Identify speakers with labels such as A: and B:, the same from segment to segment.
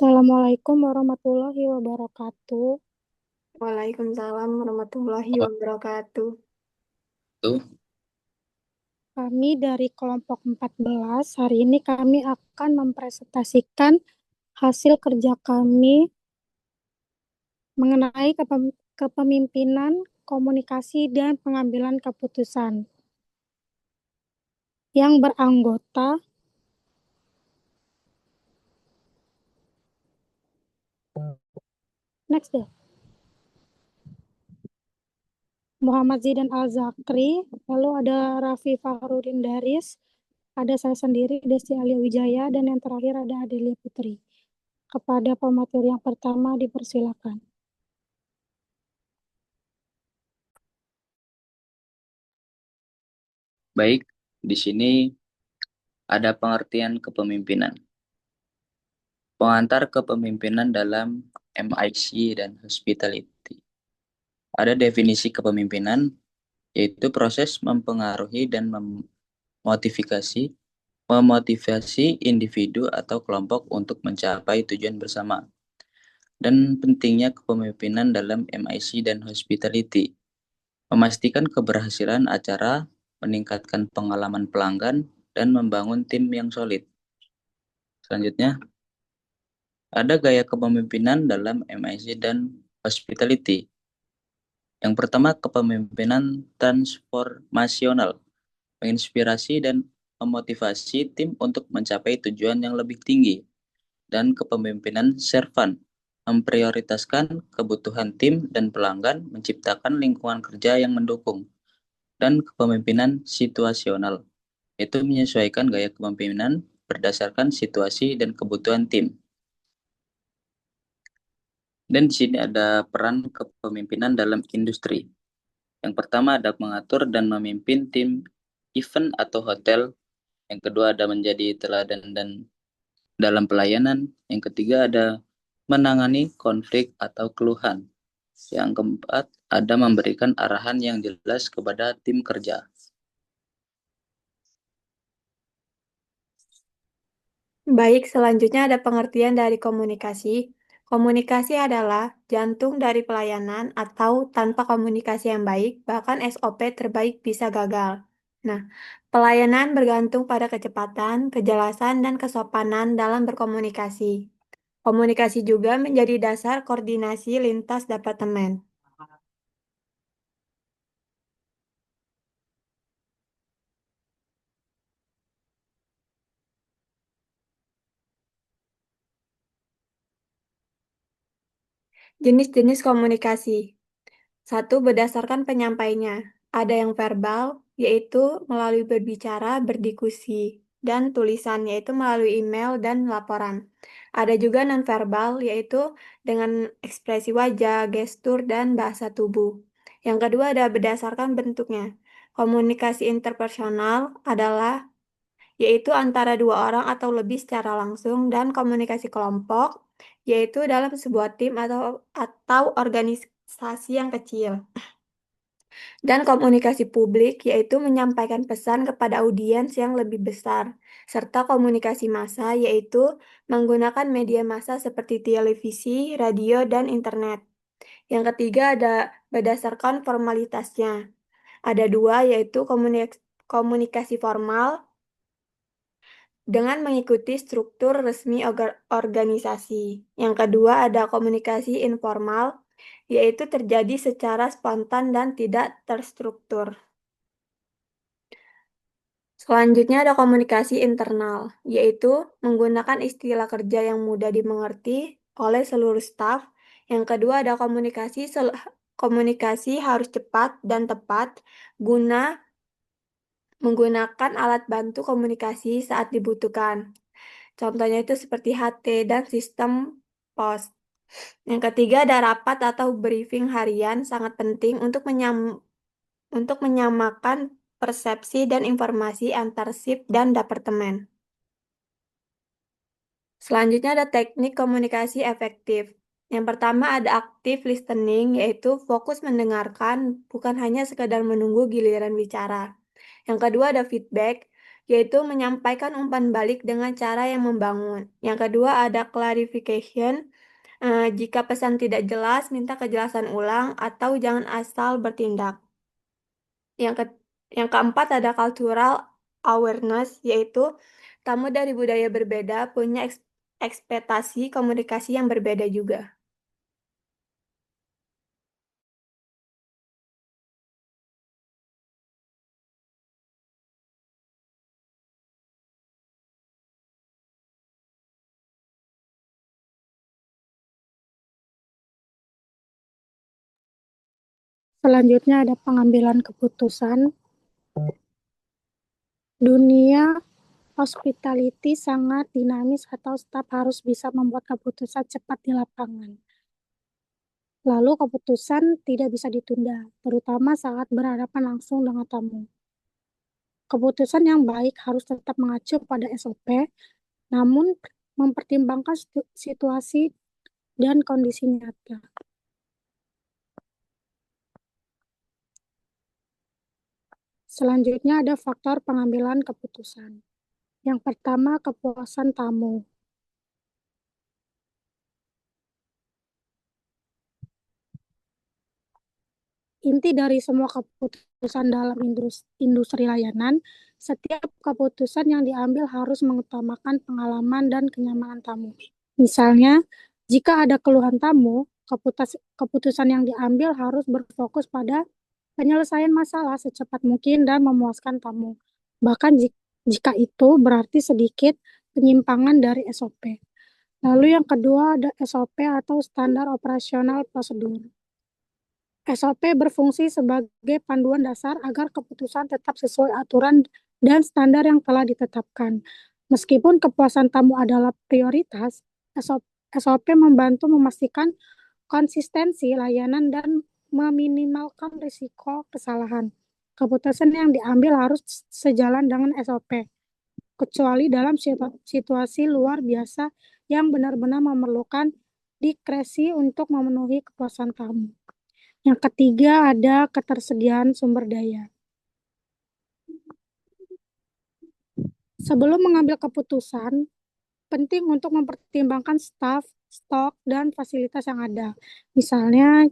A: Assalamualaikum warahmatullahi wabarakatuh.
B: Waalaikumsalam warahmatullahi
A: Oh,
B: wabarakatuh.
A: itu. Kami dari kelompok 14, hari ini kami akan mempresentasikan hasil kerja kami mengenai kepemimpinan, komunikasi, dan pengambilan keputusan yang beranggota next deh, Muhammad Zidan Al-Zakri, lalu ada Raffi Fahrudin Daris, ada saya sendiri, Desti Alia Wijaya, dan yang terakhir ada Adelia Putri. Kepada pemateri yang pertama dipersilakan.
C: Baik, di sini ada pengertian kepemimpinan. Pengantar kepemimpinan dalam MIC dan hospitality. Ada definisi kepemimpinan, yaitu proses mempengaruhi dan memotivasi individu atau kelompok untuk mencapai tujuan bersama. Dan pentingnya kepemimpinan dalam MIC dan hospitality. Memastikan keberhasilan acara, meningkatkan pengalaman pelanggan, dan membangun tim yang solid. Selanjutnya, ada gaya kepemimpinan dalam MIC dan hospitality. Yang pertama, kepemimpinan transformasional, menginspirasi dan memotivasi tim untuk mencapai tujuan yang lebih tinggi. Dan kepemimpinan servant, memprioritaskan kebutuhan tim dan pelanggan, menciptakan lingkungan kerja yang mendukung. Dan kepemimpinan situasional, yaitu menyesuaikan gaya kepemimpinan berdasarkan situasi dan kebutuhan tim. Dan di sini ada peran kepemimpinan dalam industri. Yang pertama ada mengatur dan memimpin tim event atau hotel. Yang kedua ada menjadi teladan dan dalam pelayanan. Yang ketiga ada menangani konflik atau keluhan. Yang keempat ada memberikan arahan yang jelas kepada tim kerja.
B: Baik, selanjutnya ada pengertian dari komunikasi. Komunikasi adalah jantung dari pelayanan atau tanpa komunikasi yang baik, bahkan SOP terbaik bisa gagal. Nah, pelayanan bergantung pada kecepatan, kejelasan, dan kesopanan dalam berkomunikasi. Komunikasi juga menjadi dasar koordinasi lintas departemen. Jenis-jenis komunikasi. Satu, berdasarkan penyampainya. Ada yang verbal, yaitu melalui berbicara, berdiskusi, dan tulisan, yaitu melalui email dan laporan. Ada juga nonverbal, yaitu dengan ekspresi wajah, gestur, dan bahasa tubuh. Yang kedua ada berdasarkan bentuknya. Komunikasi interpersonal adalah yaitu antara dua orang atau lebih secara langsung, dan komunikasi kelompok, yaitu dalam sebuah tim atau organisasi yang kecil. Dan komunikasi publik, yaitu menyampaikan pesan kepada audiens yang lebih besar, serta komunikasi massa, yaitu menggunakan media massa seperti televisi, radio, dan internet. Yang ketiga ada berdasarkan formalitasnya. Ada dua, yaitu komunikasi formal dengan mengikuti struktur resmi organisasi. Yang kedua ada komunikasi informal, yaitu terjadi secara spontan dan tidak terstruktur. Selanjutnya ada komunikasi internal, yaitu menggunakan istilah kerja yang mudah dimengerti oleh seluruh staf. Yang kedua ada komunikasi harus cepat dan tepat guna menggunakan alat bantu komunikasi saat dibutuhkan. Contohnya itu seperti HT dan sistem pos. Yang ketiga ada rapat atau briefing harian sangat penting untuk menyamakan persepsi dan informasi antar sip dan departemen. Selanjutnya ada teknik komunikasi efektif. Yang pertama ada active listening, yaitu fokus mendengarkan, bukan hanya sekedar menunggu giliran bicara. Yang kedua ada feedback, yaitu menyampaikan umpan balik dengan cara yang membangun. Yang kedua ada clarification. Jika pesan tidak jelas, minta kejelasan ulang atau jangan asal bertindak. Yang ke yang keempat ada cultural awareness, yaitu tamu dari budaya berbeda punya ekspektasi komunikasi yang berbeda juga.
A: Selanjutnya ada pengambilan keputusan. Dunia hospitality sangat dinamis atau staf harus bisa membuat keputusan cepat di lapangan. Lalu keputusan tidak bisa ditunda, terutama saat berhadapan langsung dengan tamu. Keputusan yang baik harus tetap mengacu pada SOP, namun mempertimbangkan situasi dan kondisi nyata. Selanjutnya ada faktor pengambilan keputusan. Yang pertama, kepuasan tamu. Inti dari semua keputusan dalam industri layanan, setiap keputusan yang diambil harus mengutamakan pengalaman dan kenyamanan tamu. Misalnya, jika ada keluhan tamu, keputusan yang diambil harus berfokus pada penyelesaian masalah secepat mungkin dan memuaskan tamu. Bahkan jika itu berarti sedikit penyimpangan dari SOP. Lalu yang kedua ada SOP atau standar operasional prosedur. SOP berfungsi sebagai panduan dasar agar keputusan tetap sesuai aturan dan standar yang telah ditetapkan. Meskipun kepuasan tamu adalah prioritas, SOP membantu memastikan konsistensi layanan dan meminimalkan risiko kesalahan. Keputusan yang diambil harus sejalan dengan SOP, kecuali dalam situasi luar biasa yang benar-benar memerlukan diskresi untuk memenuhi kepuasan tamu. Yang ketiga ada ketersediaan sumber daya. Sebelum mengambil keputusan, penting untuk mempertimbangkan staf, stok, dan fasilitas yang ada. Misalnya,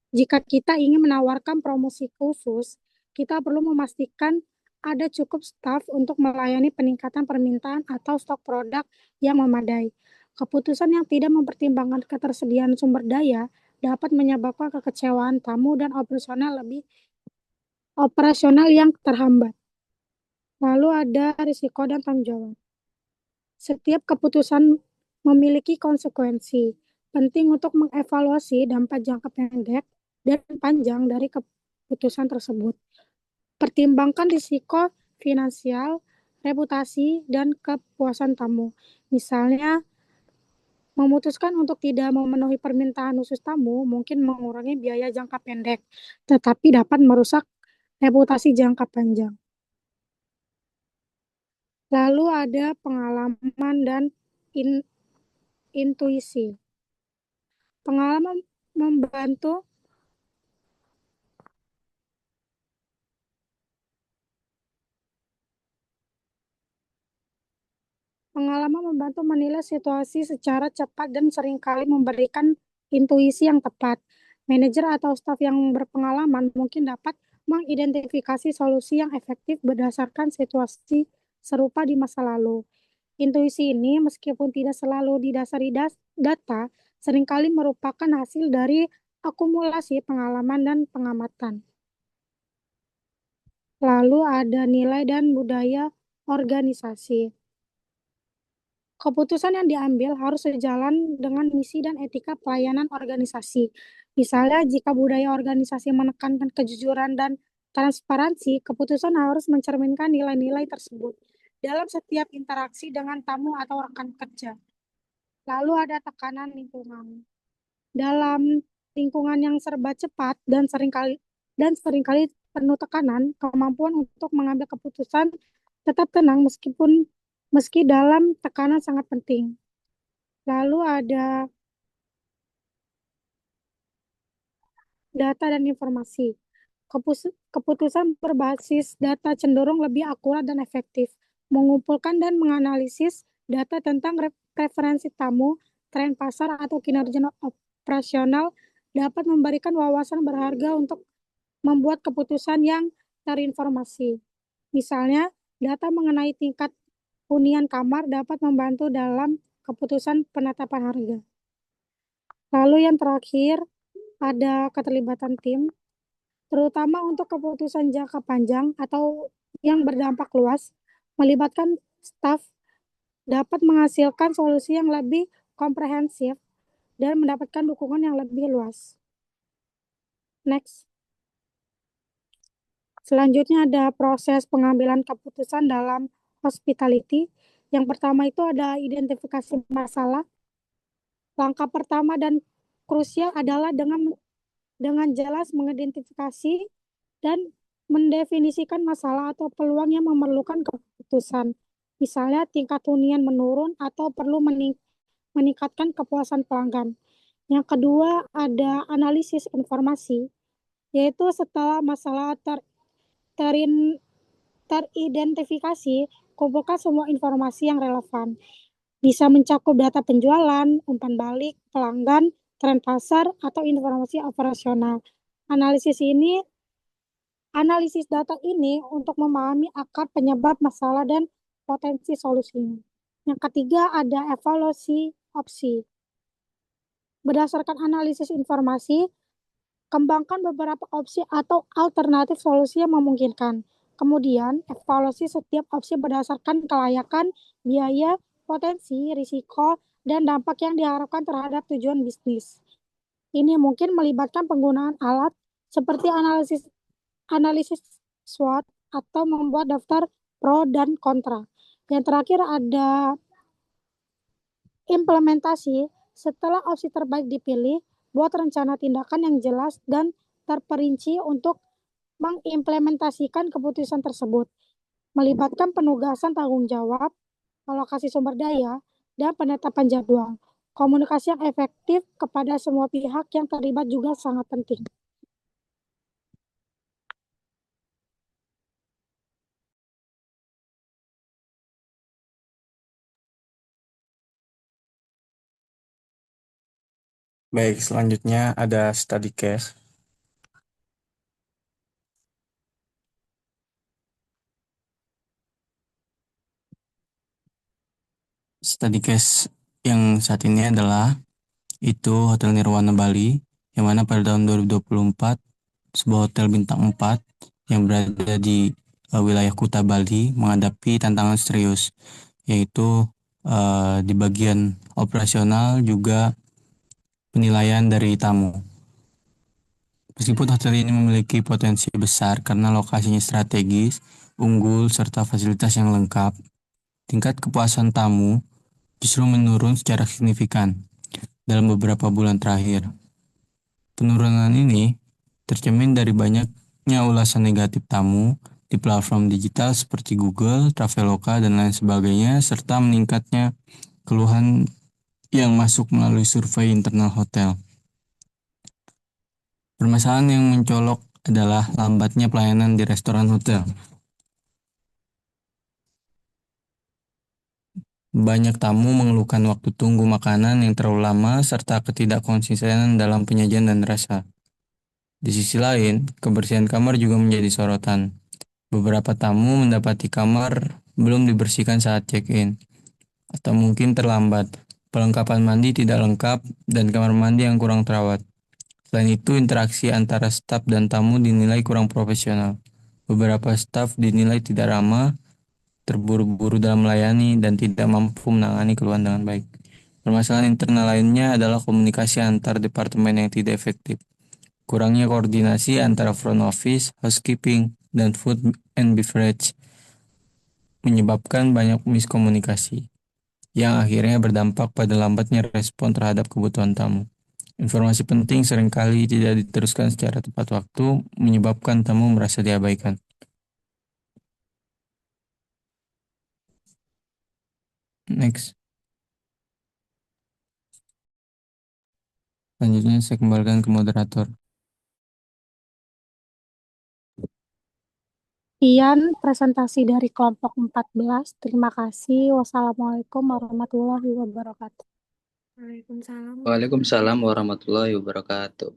A: jika kita ingin menawarkan promosi khusus, kita perlu memastikan ada cukup staf untuk melayani peningkatan permintaan atau stok produk yang memadai. Keputusan yang tidak mempertimbangkan ketersediaan sumber daya dapat menyebabkan kekecewaan tamu dan operasional yang terhambat. Lalu ada risiko dan tanggung jawab. Setiap keputusan memiliki konsekuensi. Penting untuk mengevaluasi dampak jangka pendek dan panjang dari keputusan tersebut. Pertimbangkan risiko finansial, reputasi, dan kepuasan tamu. Misalnya, memutuskan untuk tidak memenuhi permintaan khusus tamu mungkin mengurangi biaya jangka pendek, tetapi dapat merusak reputasi jangka panjang. Lalu ada pengalaman dan intuisi. Pengalaman membantu menilai situasi secara cepat dan seringkali memberikan intuisi yang tepat. Manajer atau staf yang berpengalaman mungkin dapat mengidentifikasi solusi yang efektif berdasarkan situasi serupa di masa lalu. Intuisi ini, meskipun tidak selalu didasari data, seringkali merupakan hasil dari akumulasi pengalaman dan pengamatan. Lalu ada nilai dan budaya organisasi. Keputusan yang diambil harus sejalan dengan misi dan etika pelayanan organisasi. Misalnya, jika budaya organisasi menekankan kejujuran dan transparansi, keputusan harus mencerminkan nilai-nilai tersebut dalam setiap interaksi dengan tamu atau rekan kerja. Lalu ada tekanan lingkungan. Dalam lingkungan yang serba cepat dan seringkali penuh tekanan, kemampuan untuk mengambil keputusan tetap tenang meski dalam tekanan sangat penting. Lalu ada data dan informasi. Keputusan berbasis data cenderung lebih akurat dan efektif, mengumpulkan dan menganalisis data tentang preferensi tamu, tren pasar, atau kinerja operasional dapat memberikan wawasan berharga untuk membuat keputusan yang terinformasi. Misalnya, data mengenai tingkat hunian kamar dapat membantu dalam keputusan penetapan harga. Lalu yang terakhir, ada keterlibatan tim, terutama untuk keputusan jangka panjang atau yang berdampak luas, melibatkan staf dapat menghasilkan solusi yang lebih komprehensif dan mendapatkan dukungan yang lebih luas. Next. Selanjutnya ada proses pengambilan keputusan dalam hospitality. Yang pertama itu ada identifikasi masalah. Langkah pertama dan krusial adalah dengan jelas mengidentifikasi dan mendefinisikan masalah atau peluang yang memerlukan keputusan. Misalnya tingkat hunian menurun atau perlu meningkatkan kepuasan pelanggan. Yang kedua ada analisis informasi, yaitu setelah masalah teridentifikasi, kumpulkan semua informasi yang relevan. Bisa mencakup data penjualan, umpan balik, pelanggan, tren pasar, atau informasi operasional. Analisis data ini untuk memahami akar penyebab masalah dan potensi solusinya. Yang ketiga ada evaluasi opsi. Berdasarkan analisis informasi, kembangkan beberapa opsi atau alternatif solusi yang memungkinkan. Kemudian, evaluasi setiap opsi berdasarkan kelayakan, biaya, potensi, risiko, dan dampak yang diharapkan terhadap tujuan bisnis. Ini mungkin melibatkan penggunaan alat seperti analisis SWOT atau membuat daftar pro dan kontra. Yang terakhir ada implementasi. Setelah opsi terbaik dipilih, buat rencana tindakan yang jelas dan terperinci untuk mengimplementasikan keputusan tersebut, melibatkan penugasan tanggung jawab, alokasi sumber daya, dan penetapan jadwal. Komunikasi yang efektif kepada semua pihak yang terlibat juga sangat penting.
D: Baik, selanjutnya ada study case. Study case yang saat ini adalah itu Hotel Nirwana Bali, yang mana pada tahun 2024 sebuah hotel bintang 4 yang berada di wilayah Kuta Bali menghadapi tantangan serius, yaitu di bagian operasional juga penilaian dari tamu. Meskipun hotel ini memiliki potensi besar karena lokasinya strategis, unggul, serta fasilitas yang lengkap, tingkat kepuasan tamu justru menurun secara signifikan dalam beberapa bulan terakhir. Penurunan ini tercermin dari banyaknya ulasan negatif tamu di platform digital seperti Google, Traveloka, dan lain sebagainya, serta meningkatnya keluhan yang masuk melalui survei internal hotel. Permasalahan yang mencolok adalah lambatnya pelayanan di restoran hotel. Banyak tamu mengeluhkan waktu tunggu makanan yang terlalu lama serta ketidakkonsistenan dalam penyajian dan rasa. Di sisi lain, kebersihan kamar juga menjadi sorotan. Beberapa tamu mendapati kamar belum dibersihkan saat check-in, atau mungkin terlambat. Perlengkapan mandi tidak lengkap dan kamar mandi yang kurang terawat. Selain itu, interaksi antara staf dan tamu dinilai kurang profesional. Beberapa staf dinilai tidak ramah, terburu-buru dalam melayani, dan tidak mampu menangani keluhan dengan baik. Permasalahan internal lainnya adalah komunikasi antar departemen yang tidak efektif. Kurangnya koordinasi antara front office, housekeeping, dan food and beverage menyebabkan banyak miskomunikasi, yang akhirnya berdampak pada lambatnya respon terhadap kebutuhan tamu. Informasi penting seringkali tidak diteruskan secara tepat waktu, menyebabkan tamu merasa diabaikan. Next. Selanjutnya saya kembalikan ke moderator.
A: Sekian presentasi dari kelompok 14. Terima kasih. Wassalamualaikum warahmatullahi wabarakatuh.
B: Waalaikumsalam.
C: Waalaikumsalam warahmatullahi wabarakatuh.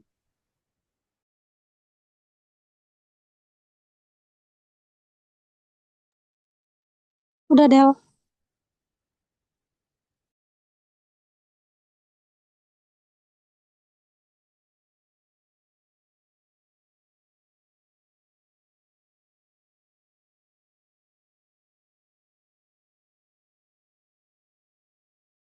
A: Udah, Del.